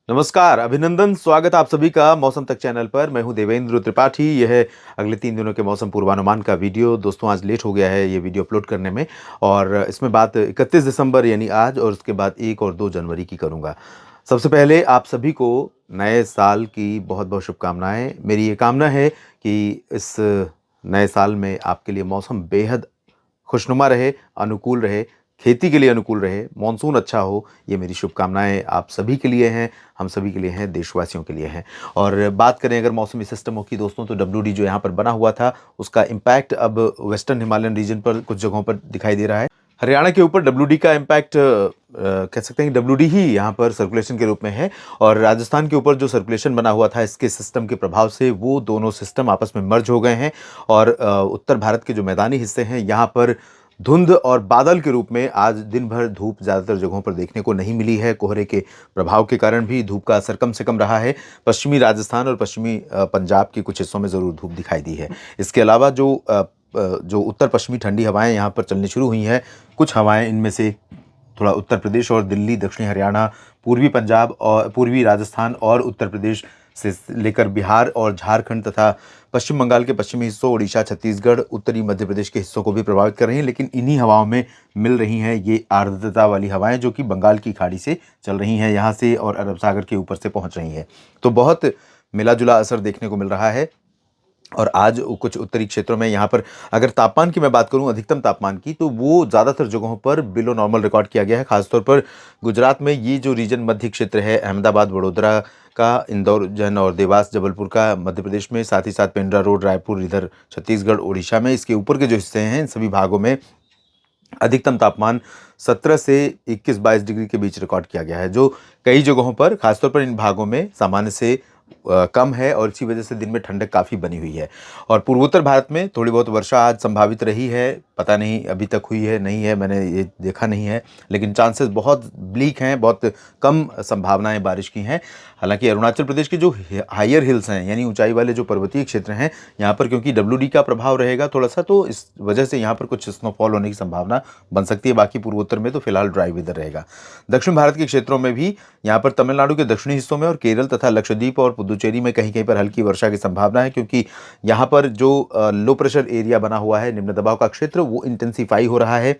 नमस्कार, अभिनंदन, स्वागत आप सभी का मौसम तक चैनल पर। मैं हूं देवेंद्र त्रिपाठी। यह है अगले 3 दिनों के मौसम पूर्वानुमान का वीडियो। दोस्तों, आज लेट हो गया है ये वीडियो अपलोड करने में और इसमें बात 31 दिसंबर यानी आज और उसके बाद 1 और 2 जनवरी की करूंगा। सबसे पहले आप सभी को नए साल की बहुत-बहुत शुभकामनाएँ। मेरी ये कामना है कि इस नए साल में आपके लिए मौसम बेहद खुशनुमा रहे, अनुकूल रहे, खेती के लिए अनुकूल रहे, मानसून अच्छा हो, ये मेरी शुभकामनाएँ आप सभी के लिए हैं, हम सभी के लिए हैं, देशवासियों के लिए हैं। और बात करें अगर मौसमी सिस्टमों की दोस्तों, तो डब्ल्यूडी जो यहाँ पर बना हुआ था, उसका इम्पैक्ट अब वेस्टर्न हिमालयन रीजन पर कुछ जगहों पर दिखाई दे रहा है। हरियाणा के ऊपर डब्ल्यूडी का इम्पैक्ट कह सकते हैं कि डब्ल्यूडी ही यहाँ पर सर्कुलेशन के रूप में है और राजस्थान के ऊपर जो सर्कुलेशन बना हुआ था इसके सिस्टम के प्रभाव से वो दोनों सिस्टम आपस में मर्ज हो गए हैं और उत्तर भारत के जो मैदानी हिस्से हैं यहाँ पर धुंध और बादल के रूप में आज दिन भर धूप ज़्यादातर जगहों पर देखने को नहीं मिली है। कोहरे के प्रभाव के कारण भी धूप का असर कम से कम रहा है। पश्चिमी राजस्थान और पश्चिमी पंजाब के कुछ हिस्सों में ज़रूर धूप दिखाई दी है। इसके अलावा जो उत्तर पश्चिमी ठंडी हवाएं यहाँ पर चलनी शुरू हुई हैं, कुछ हवाएं इनमें से थोड़ा उत्तर प्रदेश और दिल्ली, दक्षिणी हरियाणा, पूर्वी पंजाब और पूर्वी राजस्थान और उत्तर प्रदेश से लेकर बिहार और झारखंड तथा पश्चिम बंगाल के पश्चिमी हिस्सों, ओडिशा, छत्तीसगढ़, उत्तरी मध्य प्रदेश के हिस्सों को भी प्रभावित कर रही हैं। लेकिन इन्हीं हवाओं में मिल रही हैं ये आर्द्रता वाली हवाएं जो कि बंगाल की खाड़ी से चल रही हैं यहाँ से और अरब सागर के ऊपर से पहुंच रही हैं। तो बहुत मिला-जुला असर देखने को मिल रहा है। और आज कुछ उत्तरी क्षेत्रों में यहाँ पर अगर तापमान की मैं बात करूँ, अधिकतम तापमान की, तो वो ज़्यादातर जगहों पर बिलो नॉर्मल रिकॉर्ड किया गया है। खासतौर पर गुजरात में ये जो रीजन मध्य क्षेत्र है, अहमदाबाद, वडोदरा का, इंदौर, जन और देवास, जबलपुर का मध्य प्रदेश में, साथ ही साथ पेंड्रा रोड, रायपुर, इधर छत्तीसगढ़, ओडिशा में, इसके ऊपर के जो हिस्से हैं इन सभी भागों में अधिकतम तापमान 17 से 21-22 डिग्री के बीच रिकॉर्ड किया गया है, जो कई जगहों पर, खासतौर पर इन भागों में सामान्य से कम है और इसी वजह से दिन में ठंडक काफ़ी बनी हुई है। और पूर्वोत्तर भारत में थोड़ी बहुत वर्षा आज संभावित रही है, पता नहीं अभी तक हुई है नहीं है, मैंने ये देखा नहीं है, लेकिन चांसेस बहुत ब्लीक हैं, बहुत कम संभावनाएं बारिश की हैं। हालांकि अरुणाचल प्रदेश के जो हायर हिल्स हैं यानी ऊंचाई वाले जो पर्वतीय क्षेत्र हैं, यहाँ पर क्योंकि डब्ल्यूडी का प्रभाव रहेगा थोड़ा सा, तो इस वजह से यहाँ पर कुछ स्नोफॉल होने की संभावना बन सकती है। बाकी पूर्वोत्तर में तो फिलहाल ड्राई वेदर रहेगा। दक्षिण भारत के क्षेत्रों में भी, यहाँ पर तमिलनाडु के दक्षिणी हिस्सों में और केरल तथा लक्षद्वीप और पुदुचेरी में कहीं कहीं पर हल्की वर्षा की संभावना है, क्योंकि यहाँ पर जो लो प्रेशर एरिया बना हुआ है, निम्न दबाव का क्षेत्र, वो इंटेंसिफाई हो रहा है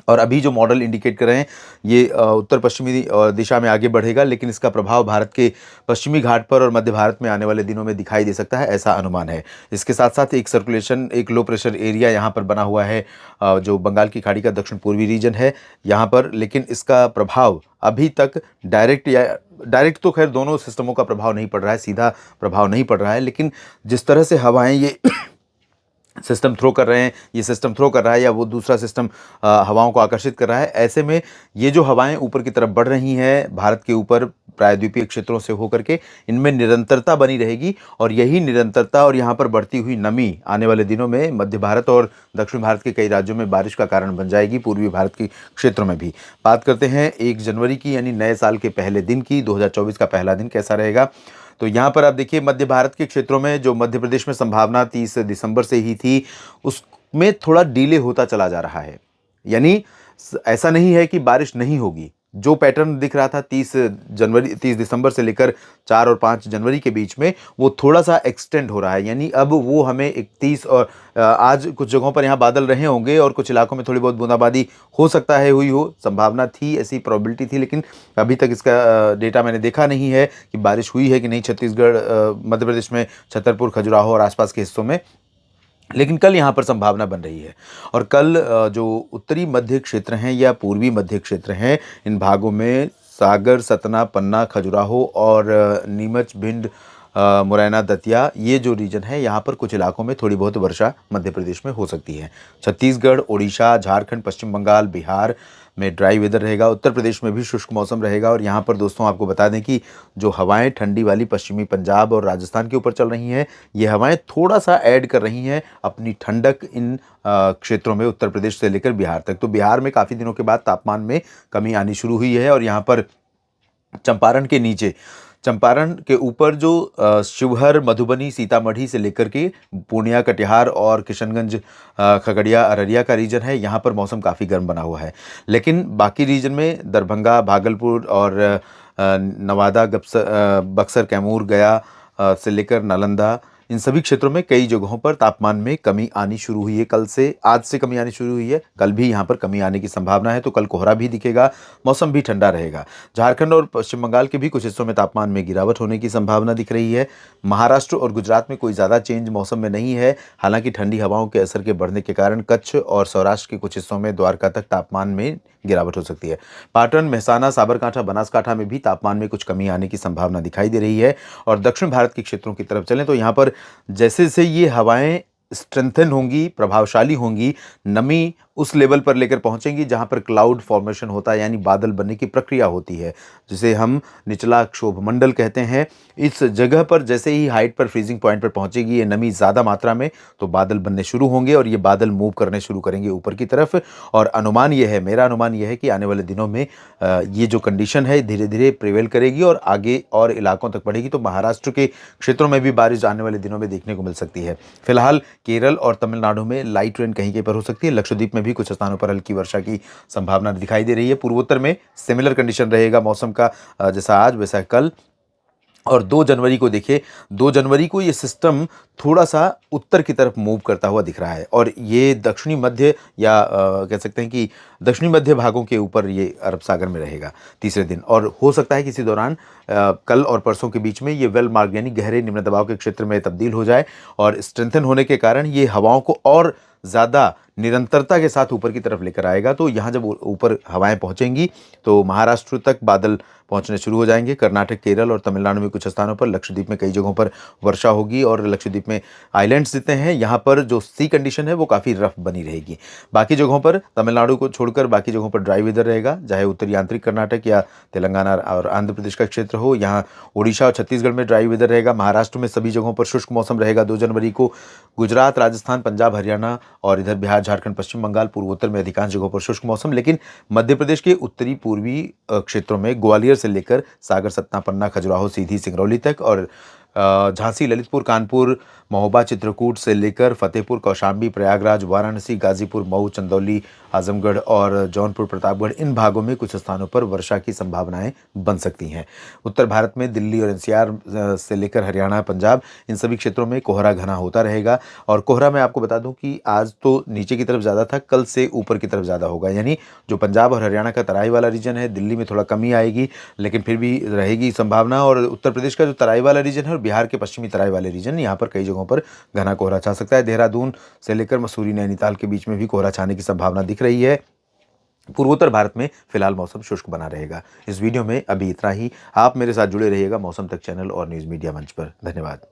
और अभी जो मॉडल इंडिकेट कर रहे हैं ये उत्तर पश्चिमी दिशा में आगे बढ़ेगा, लेकिन इसका प्रभाव भारत के पश्चिमी घाट पर और मध्य भारत में आने वाले दिनों में दिखाई दे सकता है, ऐसा अनुमान है। इसके साथ साथ एक सर्कुलेशन, एक लो प्रेशर एरिया यहाँ पर बना हुआ है जो बंगाल की खाड़ी का दक्षिण पूर्वी रीजन है यहाँ पर, लेकिन इसका प्रभाव अभी तक डायरेक्ट तो खैर दोनों सिस्टमों का प्रभाव नहीं पड़ रहा है, सीधा प्रभाव नहीं पड़ रहा है, लेकिन जिस तरह से हवाएं ये सिस्टम थ्रो कर रहे हैं, ये सिस्टम थ्रो कर रहा है या वो दूसरा सिस्टम हवाओं को आकर्षित कर रहा है, ऐसे में ये जो हवाएं ऊपर की तरफ बढ़ रही हैं भारत के ऊपर प्रायद्वीपीय क्षेत्रों से होकर के, इनमें निरंतरता बनी रहेगी और यही निरंतरता और यहाँ पर बढ़ती हुई नमी आने वाले दिनों में मध्य भारत और दक्षिण भारत के कई राज्यों में बारिश का कारण बन जाएगी, पूर्वी भारत के क्षेत्रों में भी। बात करते हैं 1 जनवरी की यानी नए साल के पहले दिन की। 2024 का पहला दिन कैसा रहेगा, तो यहाँ पर आप देखिए मध्य भारत के क्षेत्रों में जो मध्य प्रदेश में संभावना 30 दिसंबर से ही थी, उसमें थोड़ा डिले होता चला जा रहा है। यानी ऐसा नहीं है कि बारिश नहीं होगी, जो पैटर्न दिख रहा था 30 दिसंबर से लेकर 4 और 5 जनवरी के बीच में, वो थोड़ा सा एक्सटेंड हो रहा है। यानी अब वो हमें 31 और आज कुछ जगहों पर यहाँ बादल रहे होंगे और कुछ इलाकों में थोड़ी बहुत बूंदाबांदी हो सकता है, हुई हो, संभावना थी, ऐसी प्रोबेबिलिटी थी, लेकिन अभी तक इसका डेटा मैंने देखा नहीं है कि बारिश हुई है कि नहीं छत्तीसगढ़, मध्य प्रदेश में छतरपुर, खजुराहो और आसपास के हिस्सों में। लेकिन कल यहाँ पर संभावना बन रही है और कल जो उत्तरी मध्य क्षेत्र हैं या पूर्वी मध्य क्षेत्र हैं, इन भागों में सागर, सतना, पन्ना, खजुराहो और नीमच, भिंड, मुरैना, दतिया, ये जो रीजन है यहाँ पर कुछ इलाकों में थोड़ी बहुत वर्षा मध्य प्रदेश में हो सकती है। छत्तीसगढ़, ओडिशा, झारखंड, पश्चिम बंगाल, बिहार में ड्राई वेदर रहेगा। उत्तर प्रदेश में भी शुष्क मौसम रहेगा और यहाँ पर दोस्तों आपको बता दें कि जो हवाएं ठंडी वाली पश्चिमी पंजाब और राजस्थान के ऊपर चल रही हैं, ये हवाएं थोड़ा सा ऐड कर रही हैं अपनी ठंडक इन क्षेत्रों में, उत्तर प्रदेश से लेकर बिहार तक। तो बिहार में काफ़ी दिनों के बाद तापमान में कमी आनी शुरू हुई है और यहाँ पर चंपारण के नीचे, चंपारण के ऊपर जो शिवहर, मधुबनी, सीतामढ़ी से लेकर के पूर्णिया, कटिहार और किशनगंज, खगड़िया, अररिया का रीजन है, यहाँ पर मौसम काफ़ी गर्म बना हुआ है। लेकिन बाकी रीजन में दरभंगा, भागलपुर और नवादा, बक्सर, कैमूर, गया से लेकर नालंदा, इन सभी क्षेत्रों में कई जगहों पर तापमान में कमी आनी शुरू हुई है। कल से, आज से कमी आनी शुरू हुई है। कल भी यहाँ पर कमी आने की संभावना है, तो कल कोहरा भी दिखेगा, मौसम भी ठंडा रहेगा। झारखंड और पश्चिम बंगाल के भी कुछ हिस्सों में तापमान में गिरावट होने की संभावना दिख रही है। महाराष्ट्र और गुजरात में कोई ज़्यादा चेंज मौसम में नहीं है। हालांकि ठंडी हवाओं के असर के बढ़ने के कारण कच्छ और सौराष्ट्र के कुछ हिस्सों में द्वारका तक तापमान में गिरावट हो सकती है। पाटन, मेहसाना, साबरकांठा, बनासकांठा में भी तापमान में कुछ कमी आने की संभावना दिखाई दे रही है। और दक्षिण भारत के क्षेत्रों की तरफ चलें तो यहाँ पर जैसे जैसे ये हवाएं स्ट्रेंथन होंगी, प्रभावशाली होंगी, नमी उस लेवल पर लेकर पहुंचेंगी जहां पर क्लाउड फॉर्मेशन होता है, यानी बादल बनने की प्रक्रिया होती है, जिसे हम निचला क्षोभ मंडल कहते हैं। इस जगह पर जैसे ही हाइट पर, फ्रीजिंग पॉइंट पर पहुंचेगी ये नमी ज़्यादा मात्रा में, तो बादल बनने शुरू होंगे और ये बादल मूव करने शुरू करेंगे ऊपर की तरफ। और अनुमान ये है, मेरा अनुमान ये है कि आने वाले दिनों में ये जो कंडीशन है धीरे धीरे प्रिवेल करेगी और आगे और इलाकों तक बढ़ेगी, तो महाराष्ट्र के क्षेत्रों में भी बारिश आने वाले दिनों में देखने को मिल सकती है। फिलहाल केरल और तमिलनाडु में लाइट रेन कहीं कहीं पर हो सकती है। लक्षद्वीप में भी कुछ स्थानों पर हल्की वर्षा की संभावना दिखाई दे रही है। पूर्वोत्तर में सिमिलर कंडीशन रहेगा मौसम का, जैसा आज वैसा कल। और 2 जनवरी को देखिए, 2 जनवरी को ये सिस्टम थोड़ा-सा उत्तर की तरफ मूव करता हुआ दिख रहा है और ये दक्षिणी मध्य या कह सकते हैं कि दक्षिणी मध्य भागों के ऊपर ये अरब सागर में रहेगा तीसरे दिन। और हो सकता है कि इसी दौरान कल और परसों के बीच में ये वेल मार्ग यानी गहरे निम्न दबाव के क्षेत्र में तब्दील हो जाए और स्ट्रेंथन होने के कारण ये हवाओं को और ज़्यादा निरंतरता के साथ ऊपर की तरफ लेकर आएगा। तो यहाँ जब ऊपर हवाएं पहुँचेंगी तो महाराष्ट्र तक बादल पहुंचने शुरू हो जाएंगे। कर्नाटक, केरल और तमिलनाडु में कुछ स्थानों पर, लक्षद्वीप में कई जगहों पर वर्षा होगी और लक्षद्वीप में आइलैंड्स जितने हैं यहाँ पर जो सी कंडीशन है वो काफ़ी रफ बनी रहेगी। बाकी जगहों पर, तमिलनाडु को छोड़कर बाकी जगहों पर ड्राई वेदर रहेगा, चाहे उत्तरी आंतरिक कर्नाटक या तेलंगाना और आंध्र प्रदेश का क्षेत्र हो। यहाँ ओडिशा और छत्तीसगढ़ में ड्राई वेदर रहेगा। महाराष्ट्र में सभी जगहों पर शुष्क मौसम रहेगा 2 जनवरी को। गुजरात, राजस्थान, पंजाब, हरियाणा और इधर बिहार, झारखंड, पश्चिम बंगाल, पूर्वोत्तर में अधिकांश जगहों पर शुष्क मौसम। लेकिन मध्य प्रदेश के उत्तरी पूर्वी क्षेत्रों में ग्वालियर से लेकर सागर, सतना, पन्ना, खजुराहो, सीधी, सिंगरौली तक और झांसी, ललितपुर, कानपुर, महोबा, चित्रकूट से लेकर फतेहपुर, कौशाम्बी, प्रयागराज, वाराणसी, गाजीपुर, मऊ, चंदौली, आजमगढ़ और जौनपुर, प्रतापगढ़, इन भागों में कुछ स्थानों पर वर्षा की संभावनाएं बन सकती हैं। उत्तर भारत में दिल्ली और एनसीआर से लेकर हरियाणा, पंजाब, इन सभी क्षेत्रों में कोहरा घना होता रहेगा। और कोहरा मैं आपको बता दूं कि आज तो नीचे की तरफ ज़्यादा था, कल से ऊपर की तरफ ज़्यादा होगा। यानी जो पंजाब और हरियाणा का तराई वाला रीजन है, दिल्ली में थोड़ा कमी आएगी लेकिन फिर भी रहेगी संभावना। और उत्तर प्रदेश का जो तराई वाला रीजन है और बिहार के पश्चिमी तराई वाले रीजन, यहाँ पर कई जगहों पर घना कोहरा छा सकता है। देहरादून से लेकर मसूरी, नैनीताल के बीच में भी कोहरा छाने की संभावना दिख रही है। पूर्वोत्तर भारत में फिलहाल मौसम शुष्क बना रहेगा। इस वीडियो में अभी इतना ही। आप मेरे साथ जुड़े रहिएगा मौसम तक चैनल और न्यूज़ मीडिया मंच पर। धन्यवाद।